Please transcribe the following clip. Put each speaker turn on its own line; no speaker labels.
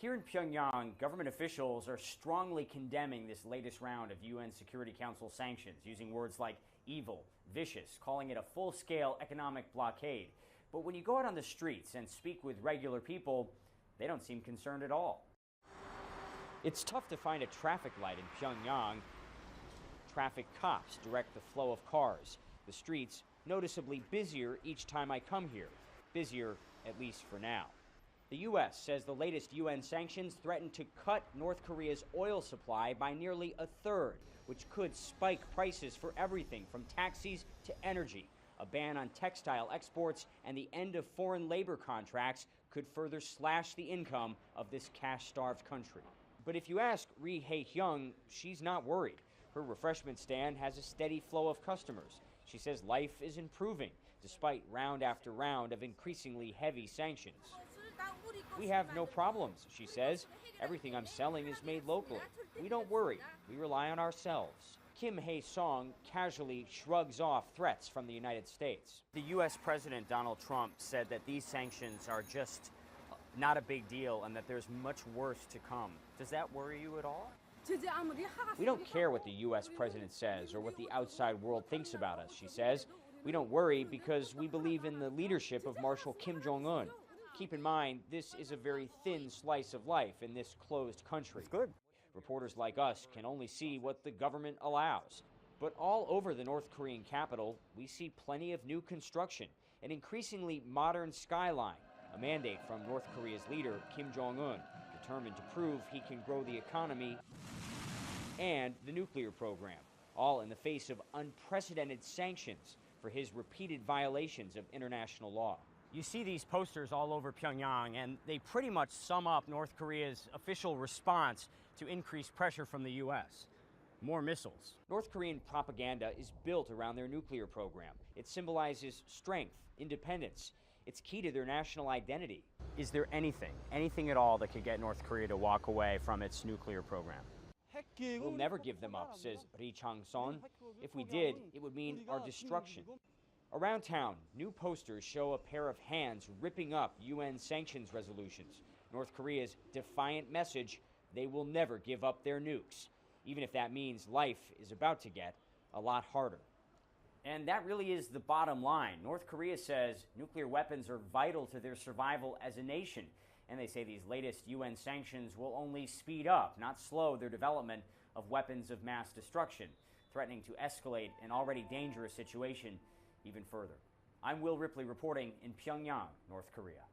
Here in Pyongyang, government officials are strongly condemning this latest round of UN Security Council sanctions, using words like evil, vicious, calling it a full-scale economic blockade. But when you go out on the streets and speak with regular people, they don't seem concerned at all. It's tough to find a traffic light in Pyongyang. Traffic cops direct the flow of cars. The streets noticeably busier each time I come here. Busier, at least for now. The U.S. says the latest UN sanctions threaten to cut North Korea's oil supply by nearly a third, which could spike prices for everything from taxis to energy. A ban on textile exports and the end of foreign labor contracts could further slash the income of this cash-starved country. But if you ask Ri Hae-hyung, she's not worried. Her refreshment stand has a steady flow of customers. She says life is improving, despite round after round of increasingly heavy sanctions. We have no problems, she says. Everything I'm selling is made locally. We don't worry. We rely on ourselves. Kim Hae-sung casually shrugs off threats from the United States. The U.S. President Donald Trump said that these sanctions are just not a big deal and that there's much worse to come. Does that worry you at all? We don't care what the U.S. president says or what the outside world thinks about us, she says. We don't worry because we believe in the leadership of Marshal Kim Jong-un. Keep in mind, this is a very thin slice of life in this closed country.
It's good.
Reporters like us can only see what the government allows. But all over the North Korean capital, we see plenty of new construction, an increasingly modern skyline, a mandate from North Korea's leader, Kim Jong-un, determined to prove he can grow the economy and the nuclear program, all in the face of unprecedented sanctions for his repeated violations of international law. You see these posters all over Pyongyang, and they pretty much sum up North Korea's official response to increased pressure from the U.S. More missiles. North Korean propaganda is built around their nuclear program. It symbolizes strength, independence. It's key to their national identity. Is there anything at all that could get North Korea to walk away from its nuclear program? We'll never give them up, says Ri Chang-son. If we did, it would mean our destruction. Around town, new posters show a pair of hands ripping up UN sanctions resolutions. North Korea's defiant message, they will never give up their nukes, even if that means life is about to get a lot harder. And that really is the bottom line. North Korea says nuclear weapons are vital to their survival as a nation. And they say these latest UN sanctions will only speed up, not slow, their development of weapons of mass destruction, threatening to escalate an already dangerous situation even further. I'm Will Ripley reporting in Pyongyang, North Korea.